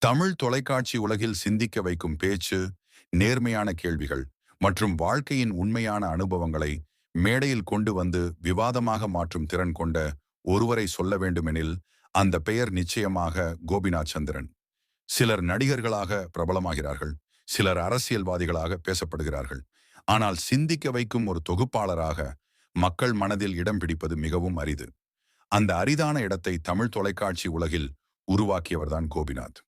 தமிழ் தொலைக்காட்சி உலகில் சிந்திக்க வைக்கும் பேச்சு, நேர்மையான கேள்விகள் மற்றும் வாழ்க்கையின் உண்மையான அனுபவங்களை மேடையில் கொண்டு வந்து விவாதமாக மாற்றும் திறன் கொண்ட ஒருவரை சொல்ல வேண்டுமெனில் அந்த பெயர் நிச்சயமாக கோபிநாத் சந்திரன். சிலர் நடிகர்களாக பிரபலமாகிறார்கள், சிலர் அரசியல்வாதிகளாக பேசப்படுகிறார்கள். ஆனால் சிந்திக்க வைக்கும் ஒரு தொகுப்பாளராக மக்கள் மனதில் இடம் பிடிப்பது மிகவும் அரிது. அந்த அரிதான இடத்தை தமிழ் தொலைக்காட்சி உலகில் உருவாக்கியவர்தான் கோபிநாத்.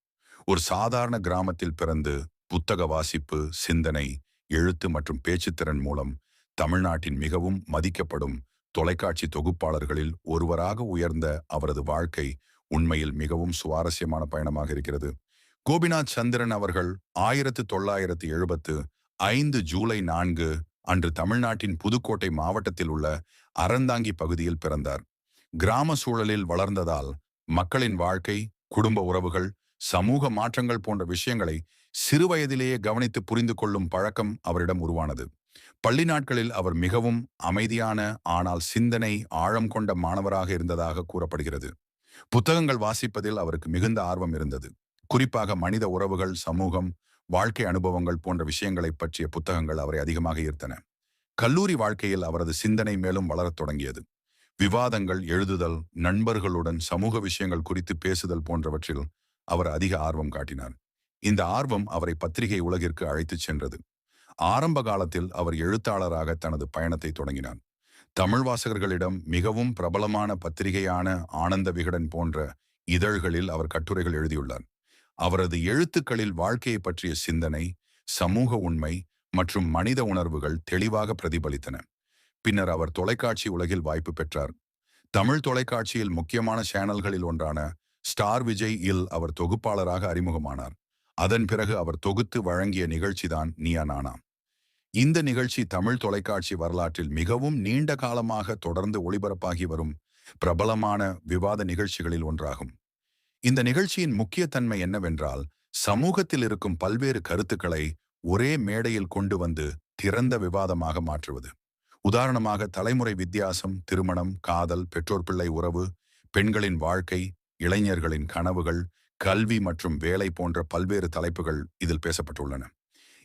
ஒரு சாதாரண கிராமத்தில் பிறந்து புத்தக வாசிப்பு, சிந்தனை, எழுத்து மற்றும் பேச்சுத்திறன் மூலம் தமிழ்நாட்டின் மிகவும் மதிக்கப்படும் தொலைக்காட்சி தொகுப்பாளர்களில் ஒருவராக உயர்ந்த அவரது வாழ்க்கை உண்மையில் மிகவும் சுவாரஸ்யமான பயணமாக இருக்கிறது. கோபிநாத் சந்திரன் அவர்கள் 1975 ஜூலை 4 அன்று தமிழ்நாட்டின் புதுக்கோட்டை மாவட்டத்தில் உள்ள அறந்தாங்கி பகுதியில் பிறந்தார். கிராம சூழலில் வளர்ந்ததால் மக்களின் வாழ்க்கை, குடும்ப உறவுகள், சமூக மாற்றங்கள் போன்ற விஷயங்களை சிறுவயதிலேயே கவனித்து புரிந்து கொள்ளும் பழக்கம் அவரிடம் உருவானது. பள்ளி நாட்களில் அவர் மிகவும் அமைதியான ஆனால் சிந்தனை ஆழம் கொண்ட மாணவராக இருந்ததாக கூறப்படுகிறது. புத்தகங்கள் வாசிப்பதில் அவருக்கு மிகுந்த ஆர்வம் இருந்தது. குறிப்பாக மனித உறவுகள், சமூகம், வாழ்க்கை அனுபவங்கள் போன்ற விஷயங்களை பற்றிய புத்தகங்கள் அவரை அதிகமாக ஈர்த்தன. கல்லூரி வாழ்க்கையில் அவரது சிந்தனை மேலும் வளரத் தொடங்கியது. விவாதங்கள், எழுதுதல், நண்பர்களுடன் சமூக விஷயங்கள் குறித்து பேசுதல் போன்றவற்றில் அவர் அதிக ஆர்வம் காட்டினார். இந்த ஆர்வம் அவரை பத்திரிகை உலகிற்கு அழைத்துச் சென்றது. ஆரம்ப காலத்தில் அவர் எழுத்தாளராக தனது பயணத்தை தொடங்கினார். தமிழ் வாசகர்களிடம் மிகவும் பிரபலமான பத்திரிகையான ஆனந்த விகடன் போன்ற இதழ்களில் அவர் கட்டுரைகள் எழுதியுள்ளார். அவரது எழுத்துக்களில் வாழ்க்கையை பற்றிய சிந்தனை, சமூக உண்மை மற்றும் மனித உணர்வுகள் தெளிவாக பிரதிபலித்தன. பின்னர் அவர் தொலைக்காட்சி உலகில் வாய்ப்பு பெற்றார். தமிழ் தொலைக்காட்சியில் முக்கியமான சேனல்களில் ஒன்றான ஸ்டார் விஜய் இல் அவர் தொகுப்பாளராக அறிமுகமானார். அதன் பிறகு அவர் தொகுத்து வழங்கிய நிகழ்ச்சிதான் நீயா நானா. இந்த நிகழ்ச்சி தமிழ் தொலைக்காட்சி வரலாற்றில் மிகவும் நீண்ட காலமாக தொடர்ந்து ஒளிபரப்பாகி வரும் பிரபலமான விவாத நிகழ்ச்சிகளில் ஒன்றாகும். இந்த நிகழ்ச்சியின் முக்கிய தன்மை என்னவென்றால், சமூகத்தில் இருக்கும் பல்வேறு கருத்துக்களை ஒரே மேடையில் கொண்டு வந்து திறந்த விவாதமாக மாற்றுவது. உதாரணமாக, தலைமுறை வித்தியாசம், திருமணம், காதல், பெற்றோர் பிள்ளை உறவு, பெண்களின் வாழ்க்கை, இளைஞர்களின் கனவுகள், கல்வி மற்றும் வேலை போன்ற பல்வேறு தலைப்புகள் இதில் பேசப்பட்டுள்ளன.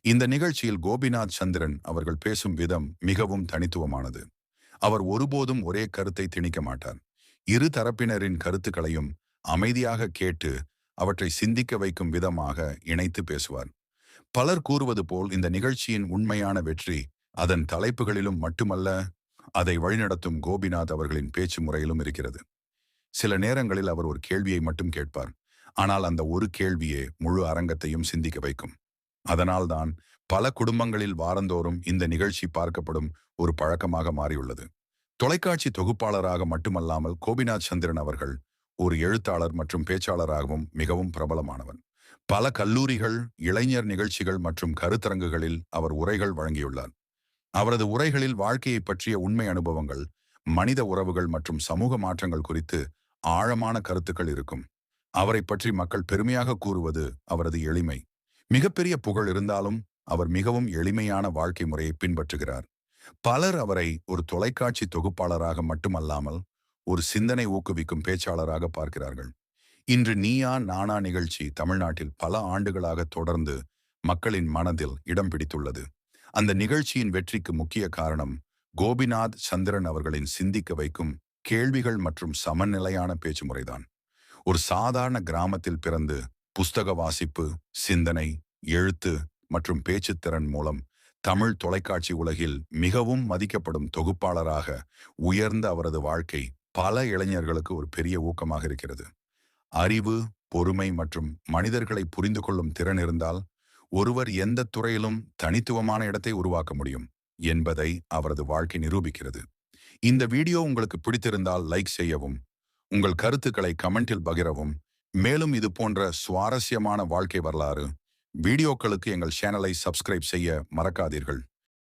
இந்த நிகழ்ச்சியில் கோபிநாத் சந்திரன் அவர்கள் பேசும் விதம் மிகவும் தனித்துவமானது. அவர் ஒருபோதும் ஒரே கருத்தை திணிக்க மாட்டார். இரு தரப்பினரின் கருத்துக்களையும் அமைதியாக கேட்டு அவற்றை சிந்திக்க வைக்கும் விதமாக இணைத்து பேசுவார். பலர் கூறுவது போல் இந்த நிகழ்ச்சியின் உண்மையான வெற்றி அதன் தலைப்புகளிலும் மட்டுமல்ல, அதை வழிநடத்தும் கோபிநாத் அவர்களின் பேச்சு முறையிலும் இருக்கிறது. சில நேரங்களில் அவர் ஒரு கேள்வியை மட்டும் கேட்பார், ஆனால் அந்த ஒரு கேள்வியே முழு அரங்கத்தையும் சிந்திக்க வைக்கும். அதனால்தான் பல குடும்பங்களில் வாரந்தோறும் இந்த நிகழ்ச்சி பார்க்கப்படும் ஒரு பழக்கமாக மாறியுள்ளது. தொலைக்காட்சி தொகுப்பாளராக மட்டுமல்லாமல் கோபிநாத் சந்திரன் அவர்கள் ஒரு எழுத்தாளர் மற்றும் பேச்சாளராகவும் மிகவும் பிரபலமானவர். பல கல்லூரிகள், இளைஞர் நிகழ்ச்சிகள் மற்றும் கருத்தரங்குகளில் அவர் உரைகள் வழங்கியுள்ளார். அவரது உரைகளில் வாழ்க்கையை பற்றிய உண்மை அனுபவங்கள், மனித உறவுகள் மற்றும் சமூக மாற்றங்கள் குறித்து ஆழமான கருத்துக்கள் இருக்கும். அவரை பற்றி மக்கள் பெருமையாக கூறுவது அவரது எளிமை. மிகப்பெரிய புகழ் இருந்தாலும் அவர் மிகவும் எளிமையான வாழ்க்கை முறையை பின்பற்றுகிறார். பலர் அவரை ஒரு தொலைக்காட்சி தொகுப்பாளராக மட்டுமல்லாமல் ஒரு சிந்தனை ஊக்குவிக்கும் பேச்சாளராக பார்க்கிறார்கள். இன்று நீயா நானா நிகழ்ச்சி தமிழ்நாட்டில் பல ஆண்டுகளாக தொடர்ந்து மக்களின் மனதில் இடம் பிடித்துள்ளது. அந்த நிகழ்ச்சியின் வெற்றிக்கு முக்கிய காரணம் கோபிநாத் சந்திரன் அவர்களின் சிந்திக்க வைக்கும் கேள்விகள் மற்றும் சமநிலையான பேச்சு முறைதான். ஒரு சாதாரண கிராமத்தில் பிறந்து புஸ்தக வாசிப்பு, சிந்தனை, எழுத்து மற்றும் பேச்சுத்திறன் மூலம் தமிழ் தொலைக்காட்சி உலகில் மிகவும் மதிக்கப்படும் தொகுப்பாளராக உயர்ந்த அவரது வாழ்க்கை பல இளைஞர்களுக்கு ஒரு பெரிய ஊக்கமாக இருக்கிறது. அறிவு, பொறுமை மற்றும் மனிதர்களை புரிந்து கொள்ளும் திறன் இருந்தால் ஒருவர் எந்த துறையிலும் தனித்துவமான இடத்தை உருவாக்க முடியும் என்பதை அவரது வாழ்க்கை நிரூபிக்கிறது. இந்த வீடியோ உங்களுக்கு பிடித்திருந்தால் லைக் செய்யவும், உங்கள் கருத்துக்களை கமெண்டில் பகிரவும். மேலும் இது போன்ற சுவாரஸ்யமான வாழ்க்கை வரலாறு வீடியோக்களுக்கு எங்கள் சேனலை சப்ஸ்கிரைப் செய்ய மறக்காதீர்கள்.